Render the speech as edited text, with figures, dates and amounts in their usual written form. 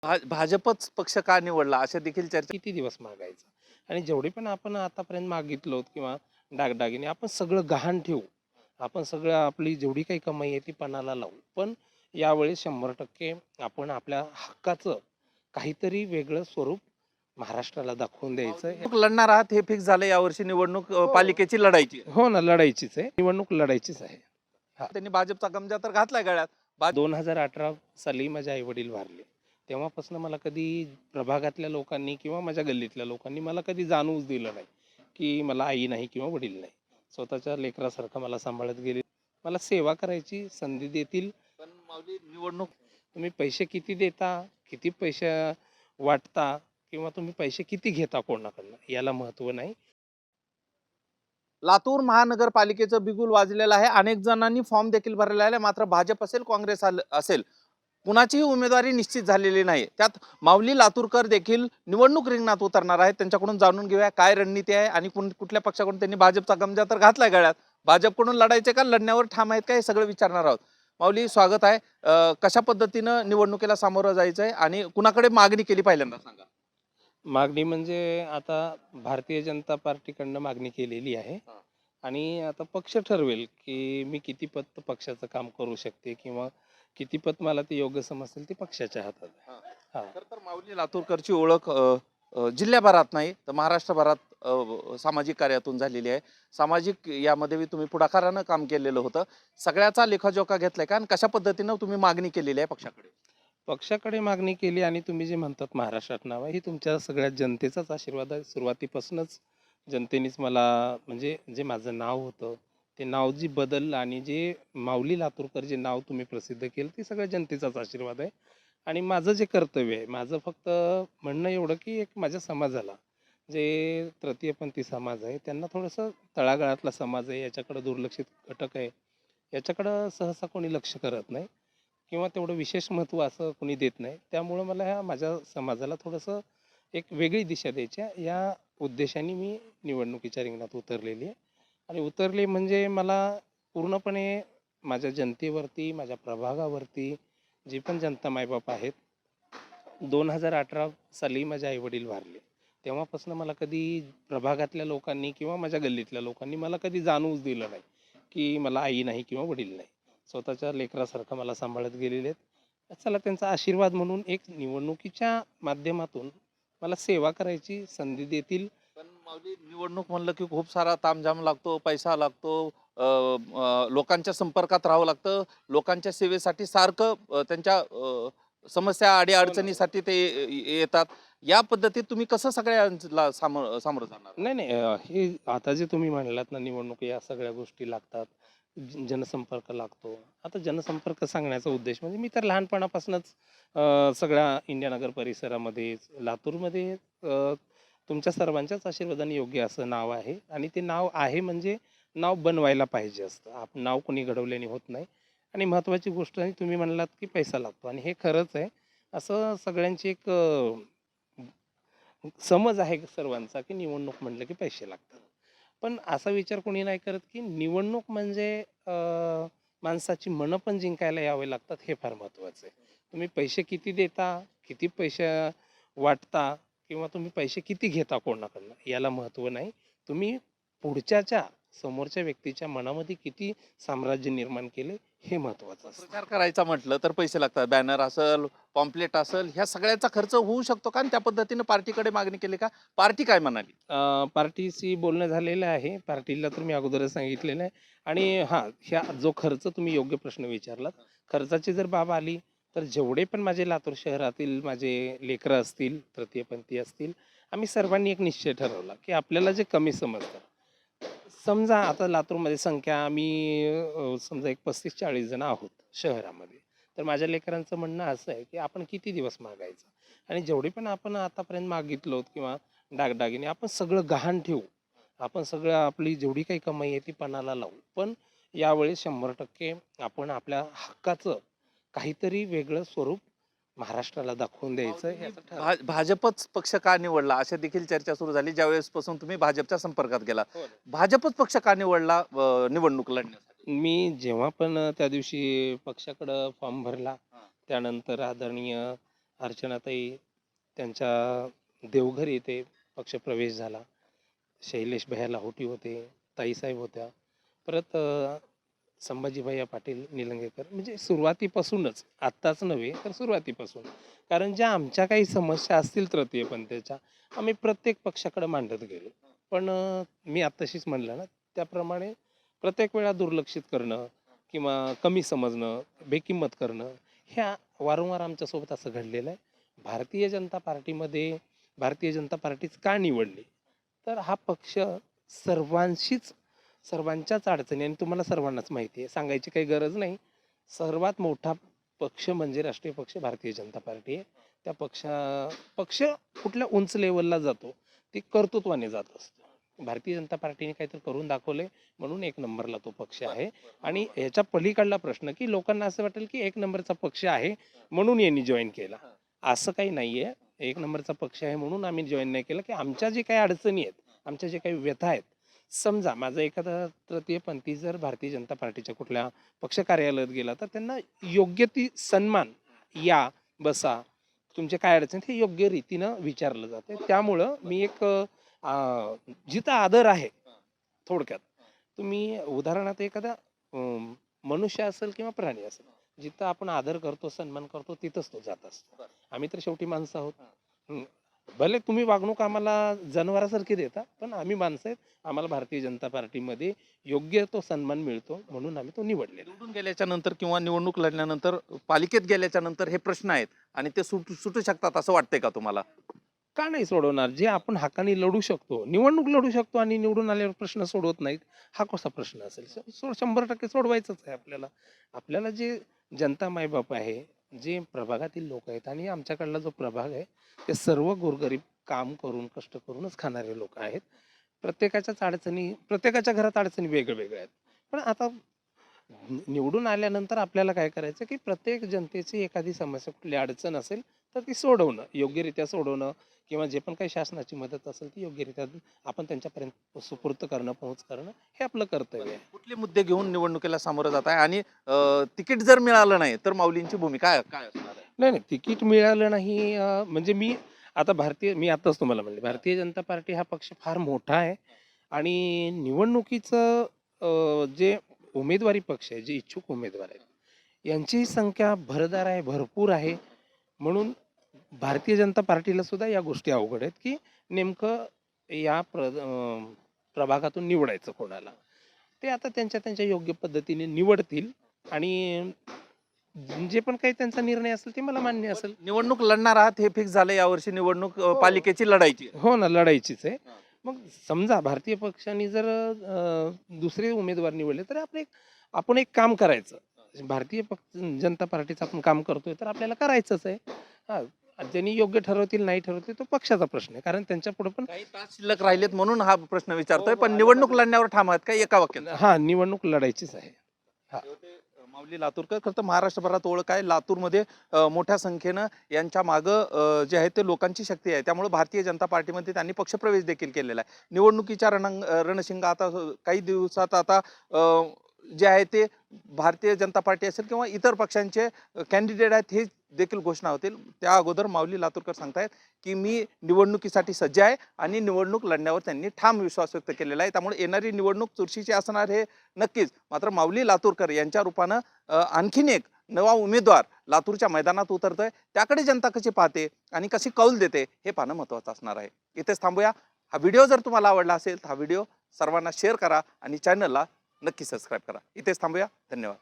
भाजपच पक्ष का निवडला अशा देखील चर्चा. किती दिवस मागायचं आणि जेवढे पण आपण आतापर्यंत मागितलो किंवा दागदागिने आपण सगळं गहाण ठेवू. आपण सगळं आपली जेवढी काही कमाई आहे ती पणाला लावू. पण यावेळेस 100% आपण आपल्या हक्काचं काहीतरी वेगळं स्वरूप महाराष्ट्राला दाखवून द्यायचं. निवडणूक लढणार आहात हे फिक्स झालं. यावर्षी निवडणूक पालिकेची लढायची. हो ना, लढायचीच आहे, निवडणूक लढायचीच आहे. त्यांनी भाजपचा गमजा तर घातलाय गळ्यात. 2018 साली माझे आई वडील वारले. तेव्हापासून मला कधी प्रभागातल्या लोकांनी किंवा माझ्या गल्लीतल्या लोकांनी मला कधी जाणवूच दिलं नाही की मला आई नाही किंवा वडील नाही. स्वतःच्या लेकरासारखं मला सांभाळत गेले. मला सेवा करायची संधी देतील. पण माऊली निवडणूक तुम्ही पैसे किती देता, किती पैसे वाटता किंवा तुम्ही पैसे किती घेता कोणाकडनं याला महत्त्व नाही. लातूर महानगरपालिकेचं बिगुल वाजलेलं आहे. अनेक जणांनी फॉर्म देखील भरलेला आहे. मात्र भाजप असेल काँग्रेस असेल कुणाचीही उमेदवारी निश्चित झालेली नाही. त्यात माऊली लातूरकर देखील निवडणूक रिंगणात उतरणार आहेत. त्यांच्याकडून जाणून घेऊया काय रणनीती आहे आणि कुठल्या पक्षाकडून त्यांनी भाजपचा गमजा तर घातलाय गळ्यात. भाजपकडून लढायचे का लढण्यावर ठाम आहेत का हे सगळं विचारणार आहोत. माऊली स्वागत आहे. कशा पद्धतीनं निवडणुकीला सामोरं जायचंय आणि कुणाकडे मागणी केली पहिल्यांदा सांगा. मागणी म्हणजे आता भारतीय जनता पार्टीकडनं मागणी केलेली आहे आणि आता पक्ष ठरवेल की मी किती पत पक्षाचं काम करू शकते किंवा किती पत मला ते योग्य समजतील ते पक्षाच्या हातात आहे. हा. तर माऊली लातूरकरची ओळख जिल्ह्याभरात नाही तर महाराष्ट्रभरात सामाजिक कार्यातून झालेली आहे. सामाजिक यामध्ये तुम्ही पुढाकारानं काम केलेलं होतं. सगळ्याचा लेखाजोखा घेतलाय का आणि कशा पद्धतीनं तुम्ही मागणी केलेली आहे पक्षाकडे. पक्षाकडे मागणी केली आणि तुम्ही जे म्हणतात महाराष्ट्रात नाव आहे, ही तुमच्या सगळ्या जनतेचाच आशीर्वाद आहे. सुरुवातीपासूनच जनतेनेच मला म्हणजे जे माझं नाव होतं ते नाव जी बदललं आणि जे माऊली लातूरकर जे नाव तुम्ही प्रसिद्ध केलं ते सगळ्या जनतेचाच आशीर्वाद आहे. आणि माझं जे कर्तव्य आहे, माझं फक्त म्हणणं एवढं की एक माझ्या समाजाला जे तृतीयपंथी समाज आहे त्यांना थोडंसं तळागाळातला समाज आहे याच्याकडं दुर्लक्षित घटक आहे, याच्याकडं सहसा कोणी लक्ष करत नाही किंवा तेवढं विशेष महत्त्व असं कोणी देत नाही. त्यामुळं मला ह्या माझ्या समाजाला थोडंसं एक वेगळी दिशा द्यायची आहे या उद्देशाने मी निवडणुकीच्या रिंगणात उतरलेली आहे. आणि उतरले म्हणजे मला पूर्णपणे माझ्या जनतेवरती, माझ्या प्रभागावरती जी पण जनता मायबाप आहेत. 2018 साली माझे आईवडील वारले. तेव्हापासून मला कधी प्रभागातल्या लोकांनी किंवा माझ्या गल्लीतल्या लोकांनी मला कधी जाणवूच दिलं नाही की मला आई नाही किंवा वडील नाही. स्वतःच्या लेकरासारखं मला सांभाळत गेलेले आहेत. चला त्यांचा आशीर्वाद म्हणून एक निवडणुकीच्या माध्यमातून मला सेवा करायची संधी देतील. पण माऊली निवडणूक म्हणलं की खूप सारा तामझाम लागतो, पैसा लागतो, लोकांच्या संपर्कात राहावं लागतं. लोकांच्या सेवेसाठी सारखं त्यांच्या समस्या अडीअडचणीसाठी ते येतात. या पद्धतीत तुम्ही कसं सगळ्यांना सामोरं जाणार. नाही नाही, हे आता जे तुम्ही म्हणालात ना निवडणूक या सगळ्या गोष्टी लागतात, जनसंपर्क लागतो. आता जनसंपर्क सांगण्याचा उद्देश म्हणजे मी तर लहानपणापासूनच सगळ्या इंडियानगर परिसरामध्ये लातूरमध्ये तुमच्या सर्वांच्याच आशीर्वादाने योग्य असं नाव आहे आणि ते नाव आहे म्हणजे नाव बनवायला पाहिजे असतं. आपण नाव कोणी घडवल्याने होत नाही. आणि महत्त्वाची गोष्ट आहे तुम्ही म्हणालात की पैसा लागतो आणि हे खरंच आहे. असं सगळ्यांची एक समज आहे सर्वांचा की निवडणूक म्हटलं की पैसे लागतात. पण असा विचार कोणी नाही करत की निवडणूक म्हणजे माणसाची मनं पण जिंकायला यावे लागतात, हे फार महत्त्वाचं आहे. तुम्ही पैसे किती देता, किती पैसे वाटता किंवा तुम्ही पैसे किती घेता कोणाकडनं याला महत्त्व नाही. तुम्ही पुढच्याच्या समोरच्या व्यक्तीच्या मनामध्ये किती साम्राज्य निर्माण केले हे महत्त्वाचं असतं. प्रचार करायचा म्हटलं तर पैसे लागतात. बॅनर असेल, पॉम्पलेट असेल, ह्या सगळ्याचा खर्च होऊ शकतो का आणि त्या पद्धतीने पार्टीकडे मागणी केली का? पार्टी काय म्हणाली? पार्टीशी बोलणं झालेलं आहे. पार्टीला तर मी अगोदरच सांगितलेलं आहे. आणि हां, ह्या जो खर्च तुम्ही योग्य प्रश्न विचारलात, खर्चाची जर बाब आली तर जेवढे पण माझे लातूर शहरातील माझे लेकरं असतील, तृतीयपंथी असतील, आम्ही सर्वांनी एक निश्चय ठरवला की आपल्याला जे कमी समजतं, समजा आता लातूरमध्ये संख्या आम्ही समजा एक 35-40 जण आहोत शहरामध्ये. तर माझ्या लेकरांचं म्हणणं असं आहे की आपण किती दिवस मागायचं आणि जेवढे पण आपण आतापर्यंत मागितलो किंवा दागदागिने आपण सगळं गहाण ठेवू. आपण सगळं आपली जेवढी काही कमाई आहे ती पणाला लावू. पण यावेळेस 100% आपण आपल्या हक्काचं काहीतरी वेगळं स्वरूप महाराष्ट्राला दाखवून द्यायचं याचं ठरवलं. भाजपच पक्ष का निवडला अशा देखील चर्चा सुरू झाली ज्यावेळेस पासून तुम्ही भाजपच्या संपर्कात गेला. हो. भाजपच पक्ष का निवडला निवडणूक लढण्यासाठी? मी जेव्हा पण त्या दिवशी पक्षाकडं फॉर्म भरला, त्यानंतर आदरणीय अर्चनाताई त्यांच्या देवघर येथे पक्षप्रवेश झाला. शैलेश भैया लाहोटी होते, ताईसाहेब होत्या. परत संभाजीभैया पाटील निलंगेकर, म्हणजे सुरुवातीपासूनच, आत्ताच नव्हे तर सुरुवातीपासून. कारण ज्या आमच्या काही समस्या असतील तृतीयपंथीच्या, आम्ही प्रत्येक पक्षाकडे मांडत गेलो. पण मी आत्ताशीच म्हणलं ना, त्याप्रमाणे प्रत्येक वेळा दुर्लक्षित करणं किंवा कमी समजणं, बेकिंमत करणं, ह्या वारंवार आमच्यासोबत असं घडलेलं आहे. भारतीय जनता पार्टीमध्ये भारतीय जनता पार्टीच का निवडली, तर हा पक्ष सर्वांच्याच अडचणी, आणि तुम्हाला सर्वांनाच माहिती आहे, सांगायची काही गरज नाही, सर्वात मोठा पक्ष म्हणजे राष्ट्रीय पक्ष भारतीय जनता पार्टी आहे. त्या पक्ष कुठल्या उंच लेवलला जातो ते कर्तृत्वाने जात असतो. भारतीय जनता पार्टीने काहीतरी करून दाखवले म्हणून एक नंबरला तो पक्ष आहे. आणि ह्याच्या पलीकडला प्रश्न की लोकांना असं वाटेल की एक नंबरचा पक्ष आहे म्हणून यांनी जॉईन केला, असं काही नाही आहे. एक नंबरचा पक्ष आहे म्हणून आम्ही जॉईन नाही केलं. की आमच्या जे काही अडचणी आहेत, आमच्या जे काही व्यथा आहेत, समजा माझा एखादा तृतीयपंथी जर भारतीय जनता पार्टीच्या कुठल्या पक्ष कार्यालयात गेला तर त्यांना योग्य ती सन्मान, या बसा, तुमचे काय अडचण हे योग्य रीतीनं विचारलं जाते. त्यामुळं मी एक जिथं आदर आहे, थोडक्यात तुम्ही उदाहरणार्थ एखादा मनुष्य असेल किंवा प्राणी असेल, जिथं आपण आदर करतो, सन्मान करतो, तिथंच तो जात असतो. आम्ही तर शेवटी माणसं आहोत. भले तुम्ही वागणूक आम्हाला जनावरासारखी देता, पण आम्ही माणसं आहेत. आम्हाला भारतीय जनता पार्टीमध्ये योग्य तो सन्मान मिळतो म्हणून आम्ही तो निवडलेला. निवडून गेल्याच्या नंतर किंवा निवडणूक लढल्यानंतर, पालिकेत गेल्याच्या नंतर हे प्रश्न आहेत आणि ते सुटू शकतात असं वाटतंय का तुम्हाला? का नाही सोडवणार? जे आपण हक्काने लढू शकतो, निवडणूक लढू शकतो आणि निवडून आल्यावर प्रश्न सोडवत नाहीत, हा कसा प्रश्न असेल? 100% सोडवायचंच आहे आपल्याला. आपल्याला जे जनता मायबाप आहे, जे प्रभागातील लोक आहेत, आणि आमच्याकडला जो प्रभाग आहे, ते सर्व गोरगरीब काम करून, कष्ट करूनच खाणारे लोक आहेत. प्रत्येकाच्या घरात अडचणी वेगवेगळ्या आहेत. पण आता निवडून आल्यानंतर आपल्याला काय करायचं की प्रत्येक जनतेची एखादी समस्या, कुठली अडचण असेल तर ती सोडवणं, योग्यरित्या सोडवणं, किंवा जे पण काही शासनाची मदत असेल ती योग्यरित्या आपण त्यांच्यापर्यंत सुपूर्त करणं, पोहोच करणं, हे आपलं कर्तव्य आहे. कुठले मुद्दे घेऊन निवडणुकीला सामोरं जात आहे आणि तिकीट जर मिळालं नाही तर माऊलींची भूमिका काय असणार आहे? नाही नाही, तिकीट मिळालं नाही म्हणजे मी आताच तुम्हाला म्हणले, भारतीय जनता पार्टी हा पक्ष फार मोठा आहे. आणि निवडणुकीचं जे उमेदवारी पक्ष आहे, जे इच्छुक उमेदवार आहेत, यांची संख्या भरदार आहे, भरपूर आहे. म्हणून भारतीय जनता पार्टीला सुद्धा या गोष्टी अवघड आहेत की नेमकं या प्रभागातून निवडायचं कोणाला. ते आता त्यांच्या योग्य पद्धतीने निवडतील, आणि जे पण काही त्यांचा निर्णय असेल ते मला मान्य असेल. निवडणूक लढणार आहात हे फिक्स झालं, यावर्षी निवडणूक पालिकेची लढायची? हो ना, लढायचीच आहे. मग समजा भारतीय पक्षाने जर दुसरे उमेदवार निवडले तर आपण एक काम करायचं. भारतीय जनता पार्टीचं आपण काम करतोय तर आपल्याला करायचंच आहे. हा, ज्यांनी योग्य ठरवतील, नाही ठरवतील, तो पक्षाचा प्रश्न आहे. कारण त्यांच्या पुढे पण काही तास शिल्लक राहिलेत म्हणून हा प्रश्न विचारतोय. पण निवडणूक लढण्यावर ठाम आहात का एका वाक्यात? हा, निवडणूक लढायचीच आहे. माऊली लातूरकर खरं तर महाराष्ट्रभरात ओळख आहे. लातूरमध्ये मोठ्या संख्येनं यांच्या मागं जे आहे ते लोकांची शक्ती आहे. त्यामुळे भारतीय जनता पार्टीमध्ये त्यांनी पक्षप्रवेश देखील केलेला आहे. निवडणुकीच्या रणशिंगा आता काही दिवसात आता जे आहे ते भारतीय जनता पार्टी असेल किंवा इतर पक्षांचे कॅन्डिडेट आहेत हे देखील घोषणा होतील. त्या अगोदर माऊली लातूरकर सांगतायत की मी निवडणुकीसाठी सज्ज आहे आणि निवडणूक लढण्यावर त्यांनी ठाम विश्वास व्यक्त केलेला आहे. त्यामुळे येणारी निवडणूक चुरशीची असणार हे नक्कीच. मात्र माऊली लातूरकर यांच्या रूपानं आणखीन एक नवा उमेदवार लातूरच्या मैदानात उतरतोय. त्याकडे जनता कशी पाहते आणि कशी कौल देते हे पाहणं महत्त्वाचं असणार आहे. इथेच थांबूया. हा व्हिडिओ जर तुम्हाला आवडला असेल तर हा व्हिडिओ सर्वांना शेअर करा आणि चॅनलला नक्की सबस्क्राईब करा. इथेच थांबूया. धन्यवाद.